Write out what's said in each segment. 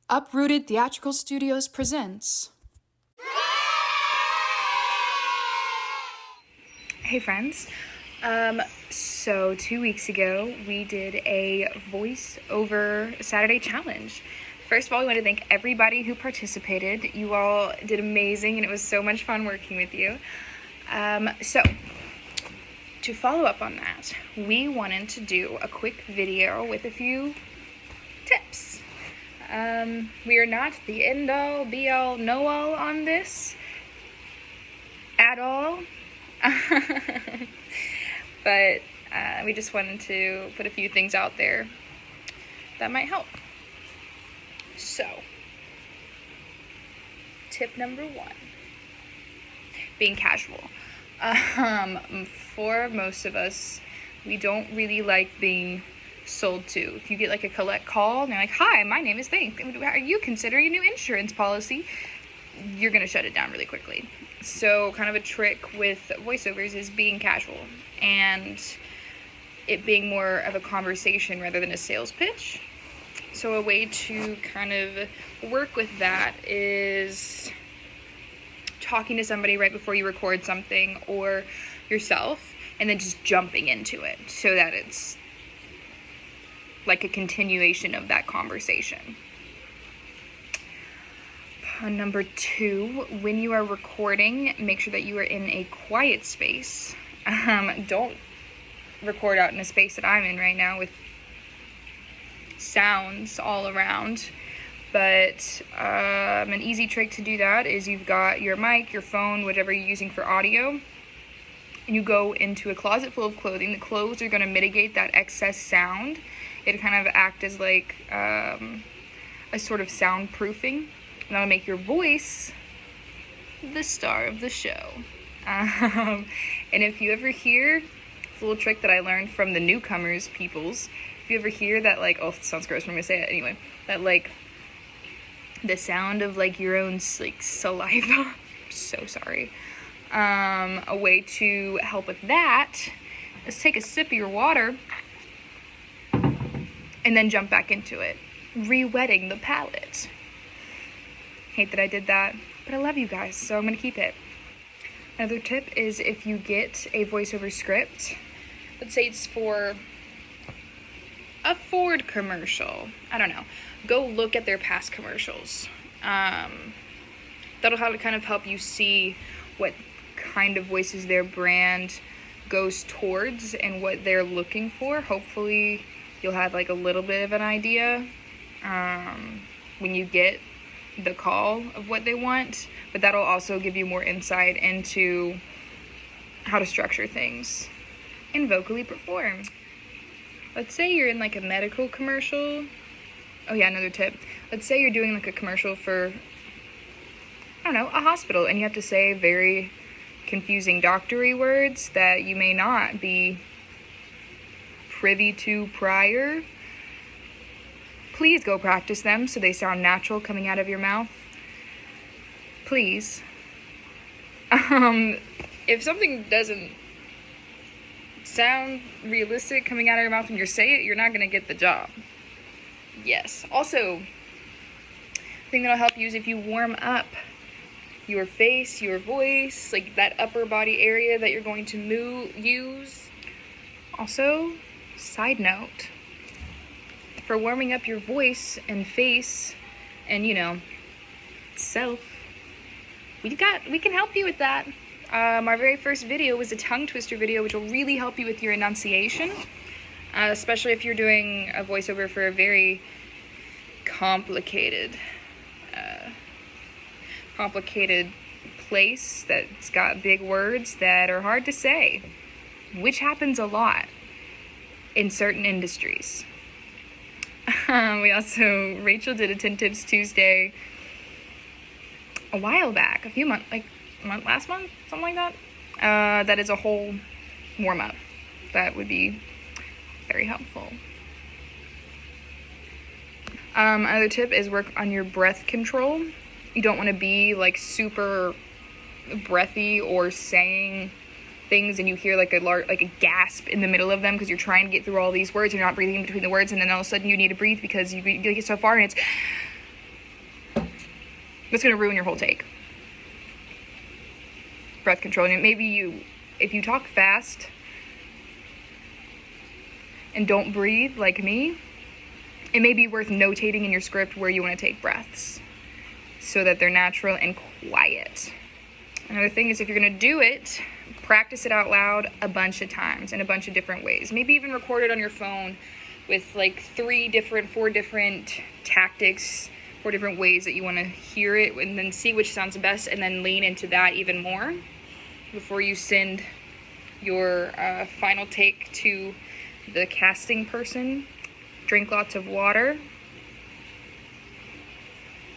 Uprooted Theatrical Studios presents. Hey friends, so 2 weeks ago we did a voiceover Saturday challenge. First of all, we want to thank everybody who participated. You all did amazing and it was so much fun working with you. So to follow up on that, we wanted to do a quick video with a few tips. We are not the end-all, be-all, know-all on this at all, but we just wanted to put a few things out there that might help. So, tip number 1, being casual. For most of us, we don't really like being sold to. If you get like a collect call and they're like, "Hi, my name is Think. Are you considering a new insurance policy?" You're gonna shut it down really quickly. So kind of a trick with voiceovers is being casual and it being more of a conversation rather than a sales pitch. So a way to kind of work with that is talking to somebody right before you record something or yourself and then just jumping into it so that it's like a continuation of that conversation. Number 2, when you are recording, make sure that you are in a quiet space. Don't record out in a space that I'm in right now with sounds all around. But an easy trick to do that is you've got your mic, your phone, whatever you're using for audio, and you go into a closet full of clothing. The clothes are going to mitigate that excess sound. It kind of act as like a sort of soundproofing. And that'll make your voice the star of the show. And if you ever hear, it's a little trick that I learned from the newcomers peoples. If you ever hear that like, oh, it sounds gross when I'm going to say it anyway, that like the sound of like your own like saliva, I'm so sorry. A way to help with that is take a sip of your water and then jump back into it, re-wetting the palate. Hate that I did that, but I love you guys, so I'm gonna keep it. Another tip is if you get a voiceover script, let's say it's for a Ford commercial, I don't know, go look at their past commercials. That'll kind of help you see what kind of voices their brand goes towards and what they're looking for. Hopefully you'll have like a little bit of an idea when you get the call of what they want, but that'll also give you more insight into how to structure things and vocally perform. Let's say you're in like a medical commercial. Oh yeah, another tip. Let's say you're doing like a commercial for, I don't know, a hospital, and you have to say very confusing doctory words that you may not be privy to prior. Please go practice them so they sound natural coming out of your mouth. Please. If something doesn't sound realistic coming out of your mouth when you say it, you're not going to get the job. Yes. Also, the thing that'll help you is if you warm up your face, your voice, like that upper body area that you're going to use. Also, side note, for warming up your voice and face and, you know, self, we can help you with that. Our very first video was a tongue twister video, which will really help you with your enunciation, especially if you're doing a voiceover for a very complicated place that's got big words that are hard to say, which happens a lot in certain industries. Rachel did a 10 Tips Tuesday a while back, last month, something like that. That is a whole warm-up. That would be very helpful. Another tip is work on your breath control. You don't want to be like super breathy or saying things and you hear like a gasp in the middle of them because you're trying to get through all these words. You're not breathing in between the words, and then all of a sudden you need to breathe because you get so far and it's That's going to ruin your whole take. Breath control. And maybe if you talk fast and don't breathe like me, it may be worth notating in your script where you want to take breaths so that they're natural and quiet. Another thing is, if you're going to do it, practice it out loud a bunch of times in a bunch of different ways. Maybe even record it on your phone with like 4 different tactics, 4 different ways that you want to hear it, and then see which sounds best, and then lean into that even more before you send your final take to the casting person. Drink lots of water.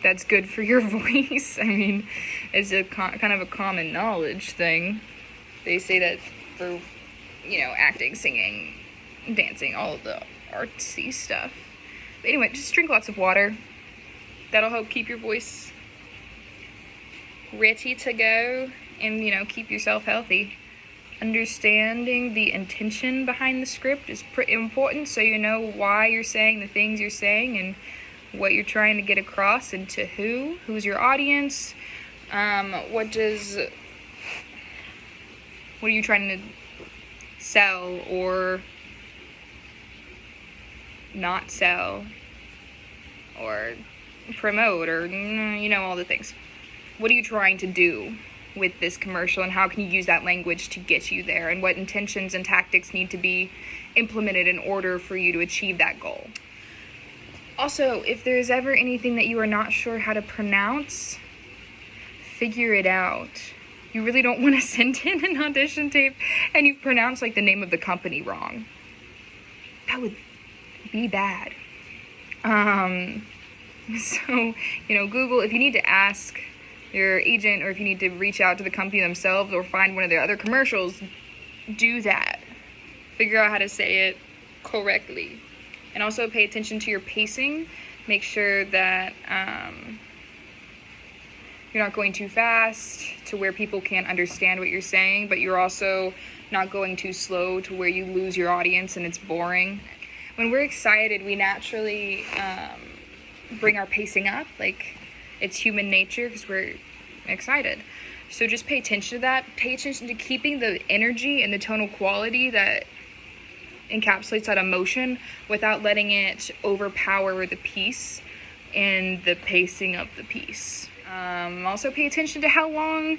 That's good for your voice. I mean, it's a kind of a common knowledge thing. They say that for, acting, singing, dancing, all of the artsy stuff. But anyway, just drink lots of water. That'll help keep your voice ready to go and, keep yourself healthy. Understanding the intention behind the script is pretty important, so you know why you're saying the things you're saying and what you're trying to get across and to who's your audience, what are you trying to sell or not sell or promote, or all the things. What are you trying to do with this commercial, and how can you use that language to get you there, and what intentions and tactics need to be implemented in order for you to achieve that goal. Also, if there's ever anything that you are not sure how to pronounce, figure it out. You really don't want to send in an audition tape and you've pronounced like the name of the company wrong. That would be bad. So, Google, if you need to ask your agent, or if you need to reach out to the company themselves or find one of their other commercials, do that. Figure out how to say it correctly. And also pay attention to your pacing. Make sure that you're not going too fast to where people can't understand what you're saying, but you're also not going too slow to where you lose your audience and it's boring. When we're excited, we naturally bring our pacing up. Like, it's human nature because we're excited. So just pay attention to that. Pay attention to keeping the energy and the tonal quality that encapsulates that emotion without letting it overpower the piece and the pacing of the piece. Also pay attention to how long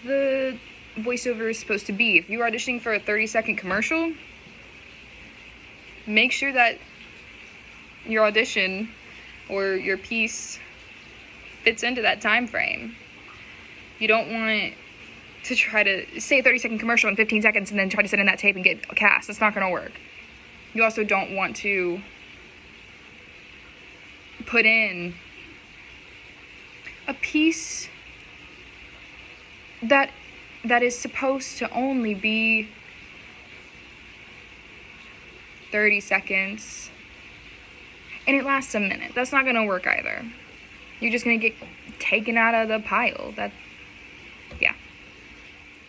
the voiceover is supposed to be. If you're auditioning for a 30-second commercial, make sure that your audition or your piece fits into that time frame. You don't want to try to say a 30-second commercial in 15 seconds and then try to send in that tape and get cast. That's not going to work. You also don't want to put in a piece that is supposed to only be 30 seconds and it lasts a minute. That's not going to work either. You're just going to get taken out of the pile. Yeah.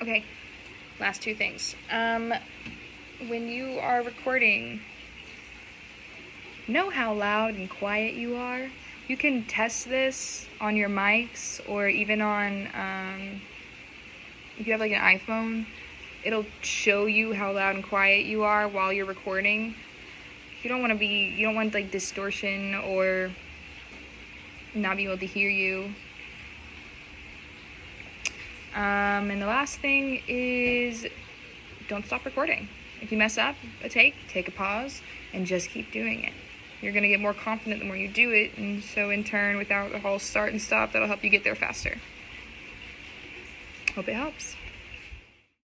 Okay, last 2 things. When you are recording, know how loud and quiet you are. You can test this on your mics, or even on, if you have like an iPhone, it'll show you how loud and quiet you are while you're recording. You don't want like distortion or not be able to hear you. And the last thing is, don't stop recording. If you mess up a take a pause and just keep doing it. You're going to get more confident the more you do it, and so in turn, without the whole start and stop, that'll help you get there faster. Hope it helps.